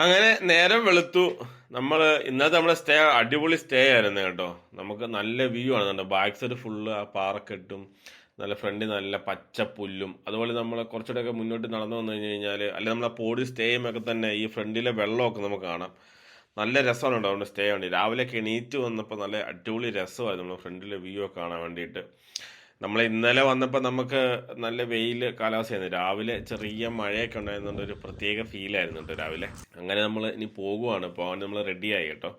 അങ്ങനെ നേരം വെളുത്തു. നമ്മൾ ഇന്നത്തെ നമ്മുടെ സ്റ്റേ അടിപൊളി സ്റ്റേ ആയിരുന്നു കേട്ടോ. നമുക്ക് നല്ല വ്യൂ ആണ്. നമ്മുടെ ബാക്ക് സൈഡ് ഫുള്ള് ആ പാറക്കെട്ടും നല്ല ഫ്രണ്ടിൽ നല്ല പച്ച പുല്ലും, അതുപോലെ നമ്മൾ കുറച്ചുകൂടെയൊക്കെ മുന്നോട്ട് നടന്നു വന്നു കഴിഞ്ഞ് കഴിഞ്ഞാൽ അല്ലെ നമ്മളെ പോടി സ്റ്റേ ചെയ്യുമ്പോൾ തന്നെ ഈ ഫ്രണ്ടിലെ വെള്ളമൊക്കെ നമുക്ക് കാണാം. നല്ല രസമാണ് കേട്ടോ അവിടെ സ്റ്റേ വേണ്ടി. രാവിലെ എണീറ്റ് വന്നപ്പോൾ നല്ല അടിപൊളി രസമായിരുന്നു നമ്മുടെ ഫ്രണ്ടിലെ വ്യൂ ഒക്കെ കാണാൻ വേണ്ടിയിട്ട്. നമ്മൾ ഇന്നലെ വന്നപ്പോൾ നമുക്ക് നല്ല വെയിൽ കാലാവസ്ഥയായിരുന്നു. രാവിലെ ചെറിയ മഴയൊക്കെ ഉണ്ടായിരുന്നുകൊണ്ട് ഒരു പ്രത്യേക ഫീലായിരുന്നു കേട്ടോ രാവിലെ. അങ്ങനെ നമ്മൾ ഇനി പോകുവാണ്. പോകാൻ നമ്മൾ റെഡിയായി കേട്ടോ.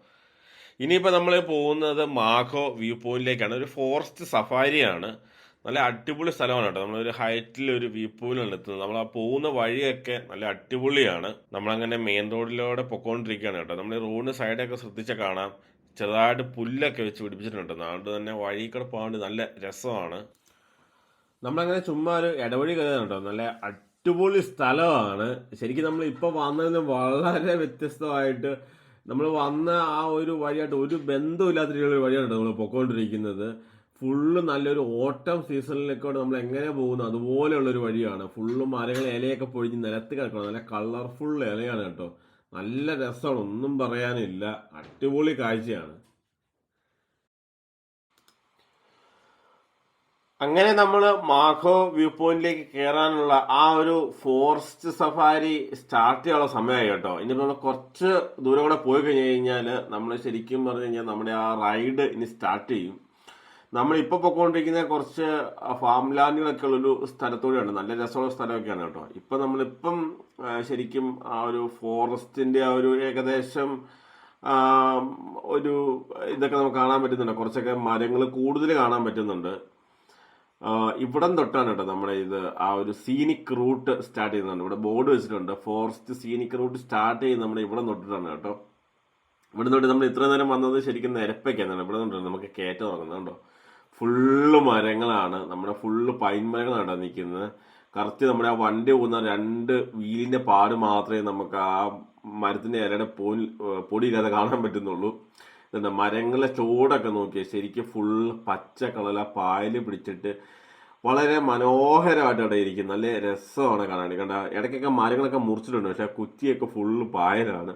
ഇനിയിപ്പോൾ നമ്മൾ പോകുന്നത് മാഹോ വ്യൂ പോയിന്റിലേക്കാണ്. ഒരു ഫോറസ്റ്റ് സഫാരിയാണ്. നല്ല അടിപൊളി സ്ഥലമാണ് കേട്ടോ. നമ്മളൊരു ഹൈറ്റിൽ ഒരു വ്യൂ പോയിന്റിലാണ് എത്തുന്നത്. നമ്മൾ ആ പോകുന്ന വഴിയൊക്കെ നല്ല അടിപൊളിയാണ്. നമ്മളങ്ങനെ മെയിൻ റോഡിലൂടെ പൊക്കോണ്ടിരിക്കുകയാണ് കേട്ടോ. നമ്മൾ ഈ റോഡിന് സൈഡൊക്കെ ശ്രദ്ധിച്ചാൽ കാണാം, ചെറുതായിട്ട് പുല്ലൊക്കെ വെച്ച് പിടിപ്പിച്ചിട്ടുണ്ട്. അതുകൊണ്ട് തന്നെ വഴി കൂടെ പോകാൻ നല്ല രസമാണ്. നമ്മളങ്ങനെ ചുമ്മാ ഒരു ഇടവഴി കയറുന്നുണ്ടോ. നല്ല അടിപൊളി സ്ഥലമാണ്. ശരിക്കും നമ്മൾ ഇപ്പോൾ വന്നതിന് വളരെ വ്യത്യസ്തമായിട്ട് നമ്മൾ വന്ന ആ ഒരു വഴിയായിട്ട് ഒരു ബന്ധമില്ലാത്ത രീതിയിലുള്ള വഴിയാണ് നമ്മൾ പൊക്കോണ്ടിരിക്കുന്നത്. ഫുള്ള് നല്ലൊരു ഓട്ടം സീസണിലേക്കോട്ട് നമ്മൾ എങ്ങനെ പോകുന്നു അതുപോലെയുള്ളൊരു വഴിയാണ്. ഫുള്ള് മരങ്ങൾ ഇലയൊക്കെ പൊഴിഞ്ഞ് നിലത്ത് കിടക്കണം. നല്ല കളർഫുൾ ഇലയാണ് കേട്ടോ. നല്ല രസമാണ്, ഒന്നും പറയാനില്ല. അടിപൊളി കാഴ്ചയാണ്. അങ്ങനെ നമ്മൾ മാഹോ വ്യൂ പോയിന്റിലേക്ക് കയറാനുള്ള ആ ഒരു ഫോറസ്റ്റ് സഫാരി സ്റ്റാർട്ട് ചെയ്യാനുള്ള സമയമായി കേട്ടോ. ഇനിയിപ്പോൾ നമ്മൾ കുറച്ച് ദൂരം കൂടെ പോയി കഴിഞ്ഞ് കഴിഞ്ഞാൽ നമ്മൾ ശരിക്കും പറഞ്ഞു കഴിഞ്ഞാൽ നമ്മുടെ ആ റൈഡ് ഇനി സ്റ്റാർട്ട് ചെയ്യും. നമ്മളിപ്പോൾ പൊയ്ക്കൊണ്ടിരിക്കുന്ന കുറച്ച് ഫാം ലാൻഡുകളൊക്കെ ഉള്ളൊരു സ്ഥലത്തൂടെയാണ്. നല്ല രസമുള്ള സ്ഥലമൊക്കെയാണ് കേട്ടോ. ഇപ്പം നമ്മളിപ്പം ശരിക്കും ആ ഒരു ഫോറസ്റ്റിന്റെ ആ ഒരു ഏകദേശം ആ, ഒരു ഇതൊക്കെ നമുക്ക് കാണാൻ പറ്റുന്നുണ്ട്. കുറച്ചൊക്കെ മരങ്ങൾ കൂടുതൽ കാണാൻ പറ്റുന്നുണ്ട്. ഇവിടം തൊട്ടാണ് കേട്ടോ നമ്മുടെ ഇത് ആ ഒരു സീനിക് റൂട്ട് സ്റ്റാർട്ട് ചെയ്യുന്നുണ്ട്. ഇവിടെ ബോർഡ് വെച്ചിട്ടുണ്ട്, ഫോറസ്റ്റ് സീനിക് റൂട്ട് സ്റ്റാർട്ട് ചെയ്യുന്നത് നമ്മുടെ ഇവിടെ തൊട്ടിട്ടാണ് കേട്ടോ. ഇവിടെ തൊട്ട് നമ്മൾ ഇത്ര നേരം വന്നത് ശരിക്കും നിരപ്പൊക്കെയാണ്. ഇവിടെ തൊട്ടാണ് നമുക്ക് കയറ്റം തുടങ്ങുന്നത് കേട്ടോ. ഫുള്ള് മരങ്ങളാണ്, നമ്മുടെ ഫുള്ള് പൈൻ മരങ്ങളാണ് നിൽക്കുന്നത്. കറക്റ്റ് നമ്മുടെ ആ വണ്ടി പോകുന്ന രണ്ട് വീലിന്റെ പാട് മാത്രമേ നമുക്ക് ആ മരത്തിന്റെ ഇലയുടെ പൊടിയില്ലാതെ കാണാൻ പറ്റുന്നുള്ളൂ. ഇതുണ്ട് മരങ്ങളെ ചൂടൊക്കെ നോക്കിയാൽ ശരിക്കും ഫുള്ള് പച്ച കളർ ആ പായല് പിടിച്ചിട്ട് വളരെ മനോഹരമായിട്ട് അവിടെ ഇരിക്കും. നല്ല രസമാണ് കാണാൻ. കണ്ട ഇടയ്ക്കൊക്കെ മരങ്ങളൊക്കെ മുറിച്ചിട്ടുണ്ട്, പക്ഷെ ആ കുറ്റിയൊക്കെ ഫുള്ള് പായലാണ്.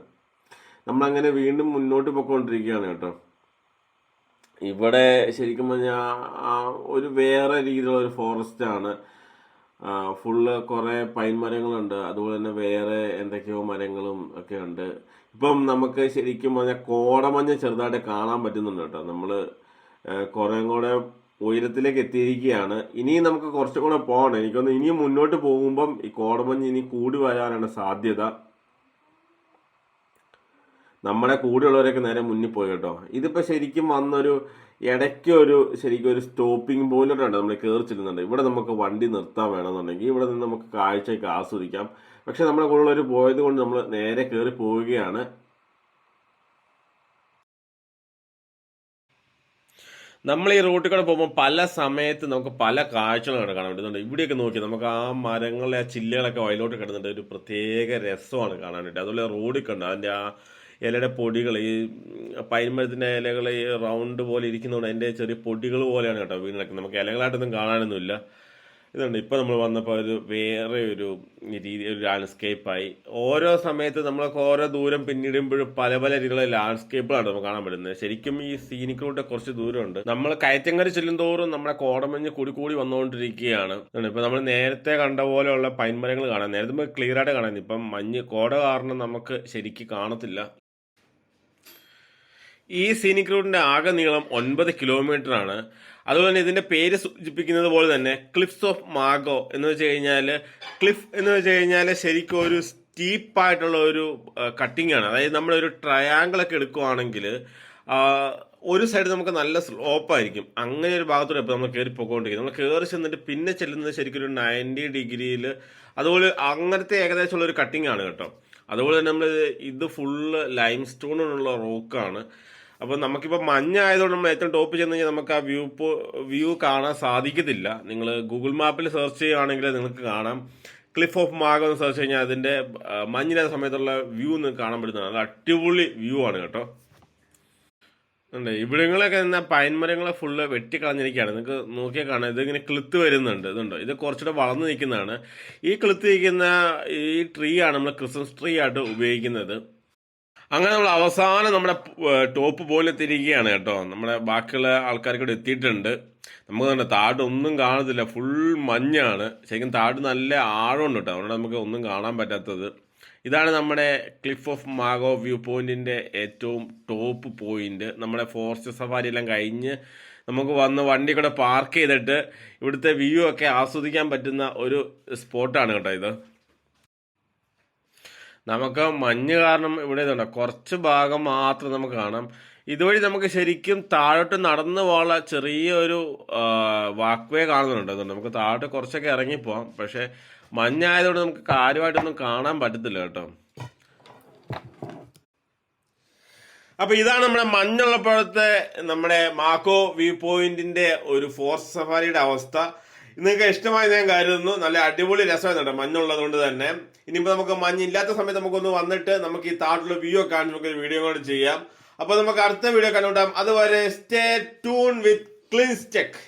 നമ്മളങ്ങനെ വീണ്ടും മുന്നോട്ട് പോയിക്കൊണ്ടിരിക്കുകയാണ് കേട്ടോ. ഇവിടെ ശരിക്കും പറഞ്ഞാൽ ഒരു വേറെ രീതിയിലുള്ള ഒരു ഫോറസ്റ്റ് ആണ്. ഫുള്ള് കുറെ പൈൻ മരങ്ങളുണ്ട്, അതുപോലെ തന്നെ വേറെ എന്തൊക്കെയോ മരങ്ങളും ഒക്കെ ഉണ്ട്. ഇപ്പം നമുക്ക് ശരിക്കും പറഞ്ഞാൽ കോടമഞ്ഞ് ചെറുതായിട്ട് കാണാൻ പറ്റുന്നുണ്ട് കേട്ടോ. നമ്മള് കുറെ കൂടെ ഉയരത്തിലേക്ക് എത്തിയിരിക്കുകയാണ്. ഇനിയും നമുക്ക് കുറച്ചും കൂടെ പോകണം. എനിക്കൊന്ന് ഇനിയും മുന്നോട്ട് പോകുമ്പം ഈ കോടമഞ്ഞ് ഇനി കൂടി വരാനാണ് സാധ്യത. നമ്മുടെ കൂടെയുള്ളവരൊക്കെ നേരെ മുന്നിൽ പോയി കേട്ടോ. ഇതിപ്പോ ശരിക്കും വന്നൊരു ഇടയ്ക്ക് ഒരു ശരിക്കും ഒരു സ്റ്റോപ്പിംഗ് പോയിന്റിലാണ് നമ്മൾ കയറി ചെല്ലുന്നുണ്ട്. ഇവിടെ നമുക്ക് വണ്ടി നിർത്താൻ വേണമെന്നുണ്ടെങ്കിൽ ഇവിടെ നിന്ന് നമുക്ക് കാഴ്ചയൊക്കെ ആസ്വദിക്കാം. പക്ഷെ നമ്മുടെ കൂടെയുള്ളവർ പോയത് കൊണ്ട് നമ്മൾ നേരെ കയറി പോവുകയാണ്. നമ്മൾ ഈ റൂട്ടിൽ കൂടെ പോകുമ്പോൾ പല സമയത്ത് നമുക്ക് പല കാഴ്ചകളാണ് കാണാൻ പറ്റുന്നുണ്ട്. ഇവിടെയൊക്കെ നോക്കി നമുക്ക് ആ മരങ്ങളെ ആ ചില്ലകളൊക്കെ വയലോട്ട് കിടന്നിട്ട് ഒരു പ്രത്യേക രസമാണ് കാണാനായിട്ട്. അതുപോലെ റോഡിൽ കണ്ട് അതിൻ്റെ ആ ഇലയുടെ പൊടികൾ, ഈ പൈൻമരത്തിൻ്റെ ഇലകൾ ഈ റൗണ്ട് പോലെ ഇരിക്കുന്നതുകൊണ്ട് അതിൻ്റെ ചെറിയ പൊടികൾ പോലെയാണ് കേട്ടോ വീട് കിടക്കുന്നത്. നമുക്ക് ഇലകളായിട്ടൊന്നും കാണാനൊന്നുമില്ല. ഇതുണ്ട് ഇപ്പം നമ്മൾ വന്നപ്പോൾ ഒരു വേറെ ഒരു രീതി ഒരു ലാൻഡ്സ്കേപ്പായി. ഓരോ സമയത്ത് നമ്മളൊക്കെ ഓരോ ദൂരം പിന്നിടുമ്പോഴും പല പല രീതിയിലുള്ള ലാൻഡ്സ്കേപ്പുകളാണ് നമുക്ക് കാണാൻ പറ്റുന്നത്. ശരിക്കും ഈ സീനിക് റൂട്ട് കുറച്ച് ദൂരമുണ്ട്. നമ്മൾ കയറ്റങ്കരി ചെല്ലും തോറും നമ്മുടെ കോടമഞ്ഞ് കൂടി കൂടി വന്നുകൊണ്ടിരിക്കുകയാണ്. ഇപ്പം നമ്മൾ നേരത്തെ കണ്ട പോലെയുള്ള പൈൻമരങ്ങൾ കാണാം. നേരത്തെ നമുക്ക് ക്ലിയർ ആയിട്ട് കാണാൻ, ഇപ്പം മഞ്ഞ് കോട കാരണം നമുക്ക് ശരിക്കും കാണത്തില്ല. ഈ സീനിക് റൂട്ടിന്റെ ആകെ നീളം 9 കിലോമീറ്റർ ആണ്. അതുപോലെ തന്നെ ഇതിന്റെ പേര് സൂചിപ്പിക്കുന്നത് പോലെ തന്നെ ക്ലിഫ്സ് ഓഫ് മാഗോ എന്ന് വെച്ച് കഴിഞ്ഞാൽ, ക്ലിഫ് എന്ന് വെച്ച് കഴിഞ്ഞാൽ ശരിക്കും ഒരു സ്റ്റീപ്പായിട്ടുള്ള ഒരു കട്ടിംഗ് ആണ്. അതായത് നമ്മളൊരു ട്രയാങ്കിൾ ഒക്കെ എടുക്കുവാണെങ്കിൽ ഒരു സൈഡ് നമുക്ക് നല്ല സ്ലോപ്പായിരിക്കും. അങ്ങനെ ഒരു ഭാഗത്തൂടെ ഇപ്പോൾ നമ്മൾ കയറി പോയിക്കൊണ്ടിരിക്കും. നമ്മൾ കയറി ചെന്നിട്ട് പിന്നെ ചെല്ലുന്നത് ശരിക്കും ഒരു 90 ഡിഗ്രിയിൽ, അതുപോലെ അങ്ങനത്തെ ഏകദേശമുള്ള ഒരു കട്ടിംഗ് ആണ് കേട്ടോ. അതുപോലെ തന്നെ നമ്മൾ ഇത് ഫുള്ള് ലൈം സ്റ്റോണിനുള്ള റോക്കാണ്. അപ്പോൾ നമുക്കിപ്പോൾ മഞ്ഞായതുകൊണ്ട് നമ്മൾ ഏറ്റവും ടോപ്പ് ചെന്ന് കഴിഞ്ഞാൽ നമുക്ക് ആ വ്യൂ കാണാൻ സാധിക്കത്തില്ല. നിങ്ങൾ ഗൂഗിൾ മാപ്പിൽ സെർച്ച് ചെയ്യുകയാണെങ്കിൽ നിങ്ങൾക്ക് കാണാം. ക്ലിഫ് ഓഫ് മാഗോ എന്ന് സെർച്ച് കഴിഞ്ഞാൽ അതിന്റെ മഞ്ഞില്ലാത്ത സമയത്തുള്ള വ്യൂ നിങ്ങൾക്ക് കാണാൻ പറ്റുന്നതാണ്. അത് അടിപൊളി വ്യൂ ആണ് കേട്ടോ. ഉണ്ട്. ഇവിടങ്ങളൊക്കെ നിന്ന പൈൻ മരങ്ങളെ ഫുള്ള് വെട്ടിക്കളഞ്ഞിരിക്കുകയാണ്. നിങ്ങൾക്ക് നോക്കിയാൽ കാണാം, ഇതിങ്ങനെ കിളുത്ത് വരുന്നുണ്ട്. ഇതുണ്ടോ, ഇത് കുറച്ചുകൂടെ വളർന്നു നിൽക്കുന്നതാണ്. ഈ കിളുത്ത് നിൽക്കുന്ന ഈ ട്രീ ആണ് നമ്മൾ ക്രിസ്മസ് ട്രീ ആയിട്ട് ഉപയോഗിക്കുന്നത്. അങ്ങനെ നമ്മൾ അവസാനം നമ്മുടെ ടോപ്പ് പോലെ തിരിക്കുകയാണ് കേട്ടോ. നമ്മുടെ ബാക്കിയുള്ള ആൾക്കാർക്ക് ഇവിടെ എത്തിയിട്ടുണ്ട്. നമുക്ക് തന്നെ താഴോട്ട് ഒന്നും കാണത്തില്ല, ഫുൾ മഞ്ഞാണ്. ശരിക്കും താഴോട്ട് നല്ല ആഴമുണ്ട് കേട്ടോ, അതുകൊണ്ട് നമുക്ക് ഒന്നും കാണാൻ പറ്റാത്തത്. ഇതാണ് നമ്മുടെ ക്ലിഫ് ഓഫ് മാഗോ വ്യൂ പോയിന്റിന്റെ ഏറ്റവും ടോപ്പ് പോയിന്റ്. നമ്മുടെ ഫോറസ്റ്റ് സഫാരി എല്ലാം കഴിഞ്ഞ് നമുക്ക് വന്ന് വണ്ടി കൂടെ പാർക്ക് ചെയ്തിട്ട് ഇവിടുത്തെ വ്യൂ ഒക്കെ ആസ്വദിക്കാൻ പറ്റുന്ന ഒരു സ്പോട്ടാണ് കേട്ടോ ഇത്. നമുക്ക് മഞ്ഞ് കാരണം ഇവിടെ ഇതുണ്ട്, കുറച്ച് ഭാഗം മാത്രം നമുക്ക് കാണാം. ഇതുവഴി നമുക്ക് ശരിക്കും താഴോട്ട് നടന്നു പോകാനുള്ള ചെറിയൊരു വാക്ക് വേ കാണുന്നുണ്ട്. അതുകൊണ്ട് നമുക്ക് താഴോട്ട് കുറച്ചൊക്കെ ഇറങ്ങിപ്പോവാം. പക്ഷെ മഞ്ഞായതുകൊണ്ട് നമുക്ക് കാര്യമായിട്ടൊന്നും കാണാൻ പറ്റത്തില്ല കേട്ടോ. അപ്പൊ ഇതാണ് നമ്മുടെ മഞ്ഞുള്ളപ്പോഴത്തെ നമ്മുടെ മാക്കോ വ്യൂ പോയിന്റിന്റെ ഒരു ഫോറസ്റ്റ് സഫാരിയുടെ അവസ്ഥ. നിങ്ങൾക്ക് ഇഷ്ടമായി ഞാൻ കരുതുന്നു. നല്ല അടിപൊളി രസമായിരുന്നു മഞ്ഞുള്ളത് കൊണ്ട് തന്നെ. ഇനിയിപ്പോ നമുക്ക് മഞ്ഞില്ലാത്ത സമയത്ത് നമുക്കൊന്ന് വന്നിട്ട് നമുക്ക് ഈ താഴോട്ടുള്ള വ്യൂ ഒക്കെ കാണാൻ നമുക്ക് ഒരു വീഡിയോ കൂടെ ചെയ്യാം. അപ്പൊ നമുക്ക് അടുത്ത വീഡിയോ കണ്ടുകൂട്ടാം. അതുവരെ സ്റ്റേ ട്യൂൺ വിത്ത് ക്ലിൻസ് ടെക്.